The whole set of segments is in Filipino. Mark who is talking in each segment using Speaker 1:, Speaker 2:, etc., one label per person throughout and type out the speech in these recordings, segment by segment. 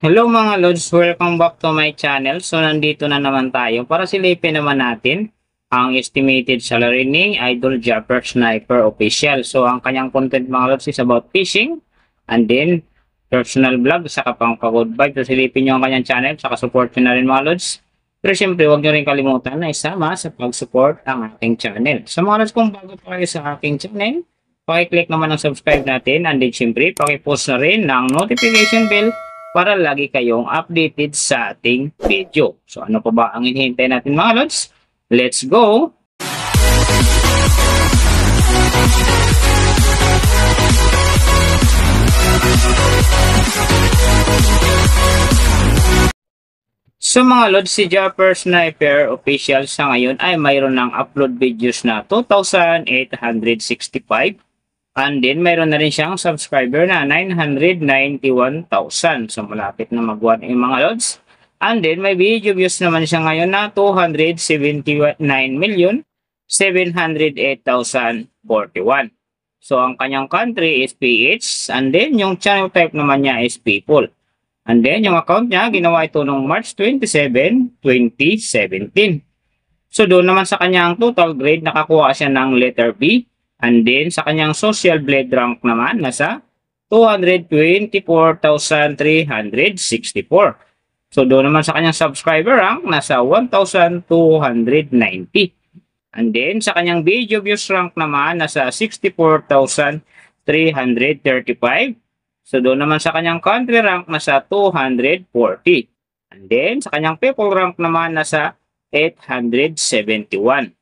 Speaker 1: Hello mga Lods, welcome back to my channel. So nandito na naman tayo para silipin naman natin ang estimated salary ni Idol Japper Sniper Official. So ang kanyang content mga Lods is about fishing and then personal vlog saka pang pagod vibe. So silipin nyo ang kanyang channel saka support nyo na rin mga Lods. Pero syempre huwag nyo rin kalimutan na isama sa pag-support ang aking channel. So mga Lods, kung bago pa kayo sa aking channel, pakiclick naman ang subscribe natin and then syempre pakipost na rin ng notification bell para lagi kayong updated sa ating video. So ano pa ba ang hinihintay natin mga Lods? Let's go! So mga Lods, si Japper Sniper Official sa ngayon ay mayroon ng upload videos na 2,865. And then, mayroon na rin siyang subscriber na 991,000. So, malapit na mag-1 yung mga Lods. And then, may video views naman siya ngayon na 279,708,041. So, ang kanyang country is PH. And then, yung channel type naman niya is People. And then, yung account niya, ginawa ito noong March 27, 2017. So, doon naman sa kanyang total grade, nakakuha siya ng letter B. And then, sa kanyang social blade rank naman, nasa 224,364. So, doon naman sa kanyang subscriber rank, nasa 1,290. And then, sa kanyang video views rank naman, nasa 64,335. So, doon naman sa kanyang country rank, nasa 240. And then, sa kanyang people rank naman, nasa 871.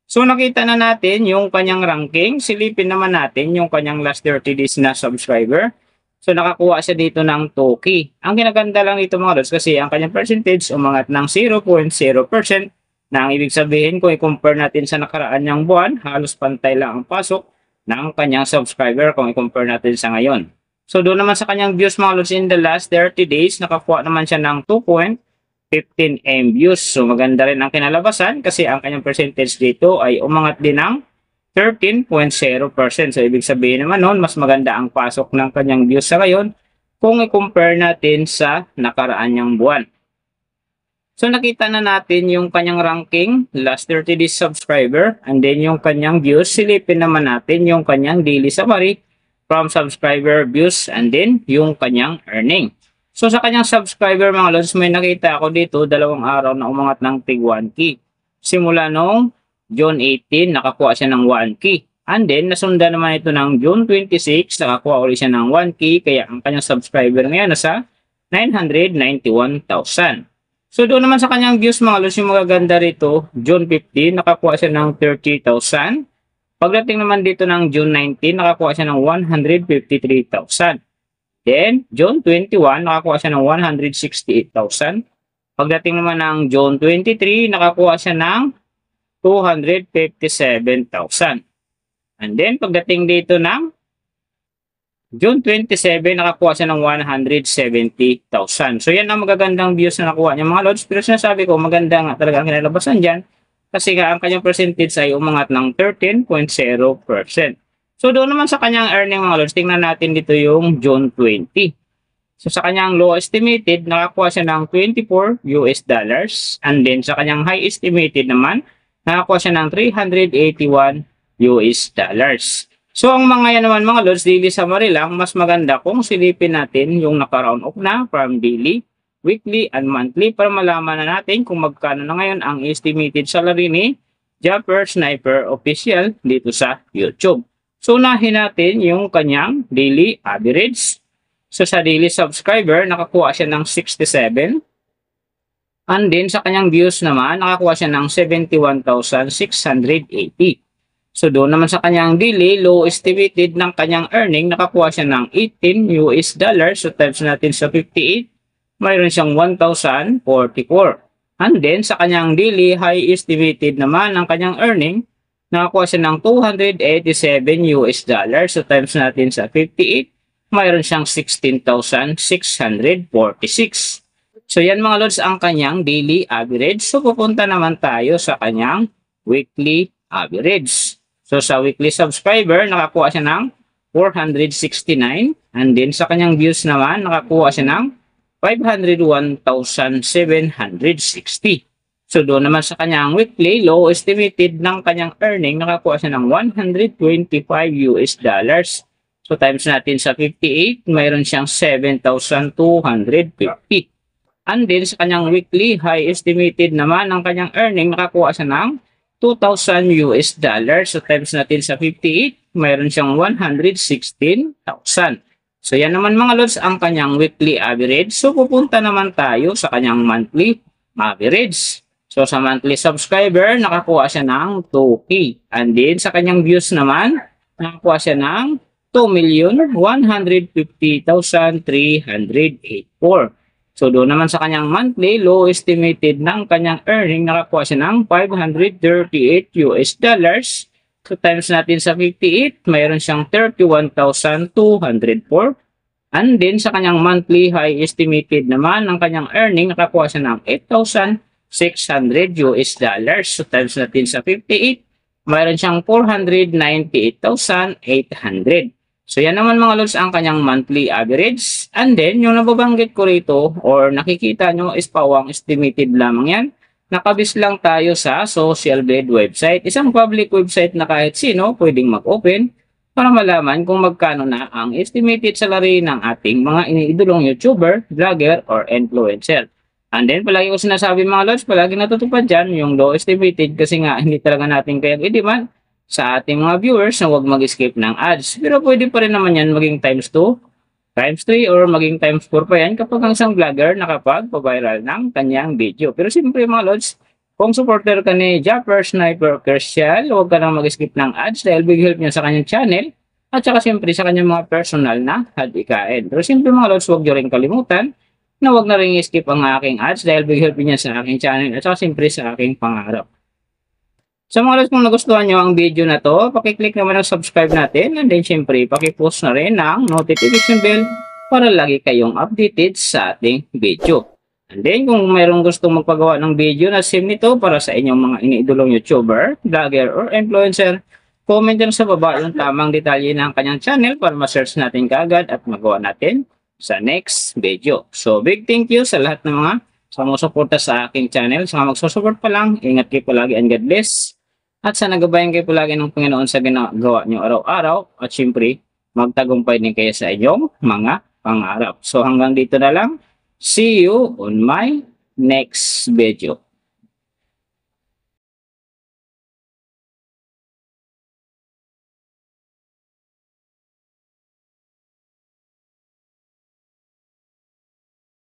Speaker 1: So, nakita na natin yung kanyang ranking. Silipin naman natin yung kanyang last 30 days na subscriber. So, nakakuha siya dito ng 2K. Ang kinaganda lang dito mga Lods kasi ang kanyang percentage umangat ng 0.0%, na ang ibig sabihin kung i-compare natin sa nakaraan niyang buwan, halos pantay lang ang pasok ng kanyang subscriber kung i-compare natin sa ngayon. So, doon naman sa kanyang views mga Lods in the last 30 days, nakakuha naman siya ng 2.15 M views. So, maganda rin ang kinalabasan kasi ang kanyang percentage dito ay umangat din ng 13.0%. So, ibig sabihin naman nun, mas maganda ang pasok ng kanyang views sa ngayon kung i-compare natin sa nakaraan niyang buwan. So, nakita na natin yung kanyang ranking, last 30 days subscriber, and then yung kanyang views. Silipin naman natin yung kanyang daily summary from subscriber views and then yung kanyang earning. So, sa kanyang subscriber mga Lods, may nakita ako dito, 2 araw na umangat ng tig 1K. Simula noong June 18, nakakuha siya ng 1K. And then, nasundan naman ito ng June 26, nakakuha ulit siya ng 1K. Kaya ang kanyang subscriber ngayon nasa 991,000. So, doon naman sa kanyang views mga Lods, yung magaganda rito, June 15, nakakuha siya ng 30,000. Pagdating naman dito ng June 19, nakakuha siya ng 153,000. Then, June 21, nakakuha siya ng 168,000. Pagdating naman ng June 23, nakakuha siya ng 257,000. And then, pagdating dito ng June 27, nakakuha siya ng 170,000. So, yan ang magagandang views na nakuha niya mga Lods. Pero sinasabi ko, maganda nga talaga ang kinalabasan dyan. Kasi nga, ang kanyang percentage ay umangat ng 13.0%. So, doon naman sa kanyang earning mga Lods, tingnan natin dito yung June 20. So, sa kanyang low estimated, nakakuha siya ng $24. And then, sa kanyang high estimated naman, nakakuha siya ng $381. So, ang mga yan naman mga Lods, daily summary lang, mas maganda kung silipin natin yung naka-round off na from daily, weekly, and monthly para malaman na natin kung magkano na ngayon ang estimated salary ni Japper Sniper Official dito sa YouTube. So, unahin natin yung kanyang daily average. So, sa daily subscriber, nakakuha siya ng 67. And then, sa kanyang views naman, nakakuha siya ng 71,680. So, doon naman sa kanyang daily, low estimated ng kanyang earning, nakakuha siya ng $18. So, times natin sa 58, mayroon siyang 1,044. And then, sa kanyang daily, high estimated naman ng kanyang earning, nakakuha siya ng $287. So, times natin sa 58, mayroon siyang 16,646. So, yan mga Lods ang kanyang daily average. So, pupunta naman tayo sa kanyang weekly average. So, sa weekly subscriber, nakakuha siya ng 469. And then, sa kanyang views naman, nakakuha siya ng 501,760. So doon naman sa kanyang weekly low estimated ng kanyang earning, nakakuha siya ng 125 US dollars. So times natin sa 58, mayroon siyang 7,250. And then sa kanyang weekly high estimated naman ng kanyang earning, nakakuha siya ng 2,000 US dollars. So times natin sa 58, mayroon siyang 116,000. So yan naman mga lods ang kanyang weekly average. So pupunta naman tayo sa kanyang monthly average. So sa monthly subscriber, nakakuha siya ng 2K. And then sa kanyang views naman, nakakuha siya ng 2,150,384. So doon naman sa kanyang monthly, low estimated ng kanyang earning, nakakuha siya ng 538 US dollars. So times natin sa 58, mayroon siyang 31,204. And then sa kanyang monthly high estimated naman ng kanyang earning, nakakuha siya ng 8,600 US dollars. So times natin sa 58, mayroon siyang 498,800. So yan naman mga lods ang kanyang monthly average. And then yung nababanggit ko rito or nakikita nyo is pawang estimated lamang yan. Nakabis lang tayo sa Social Blade website. Isang public website na kahit sino pwedeng mag-open para malaman kung magkano na ang estimated salary ng ating mga iniidolong YouTuber, vlogger, or influencer. And then palagi ko sinasabi mga lods, palagi natutupad dyan yung low estimated kasi nga hindi talaga natin kayang i-demand sa ating mga viewers na huwag mag-skip ng ads. Pero pwede pa rin naman yan maging times 2, times 3, or maging times 4 pa yan kapag ang isang vlogger nakapag-viral ng kanyang video. Pero siyempre mga lods, kung supporter ka ni Japper Sniper Kersial, huwag ka nang mag-skip ng ads dahil big help niya sa kanyang channel at saka siyempre sa kanyang mga personal na hadikain. Pero siyempre mga lods, huwag nyo rin kalimutan na huwag na rin i-skip ang aking ads dahil big help niya sa aking channel at saka siyempre sa aking pangarap. Sa mga lods, kung nagustuhan nyo ang video na to, pakiclick naman ang subscribe natin and then syempre pakipost na rin ang notification bell para lagi kayong updated sa ating video. And then kung mayroong gustong magpagawa ng video na same nito para sa inyong mga iniidolong YouTuber, vlogger, or influencer, comment dyan sa baba yung tamang detalye ng kanyang channel para ma-search natin kaagad at magawa natin sa next video. So big thank you sa lahat ng mga sumusuporta sa aking channel. Sa mga magsusupport pa lang, ingat kayo palagi and God bless. At sana gabayan kayo palagi ng Panginoon sa ginagawa nyo araw-araw. At syempre, magtagumpay din kayo sa inyong mga pangarap. So hanggang dito na lang. See you on my next video.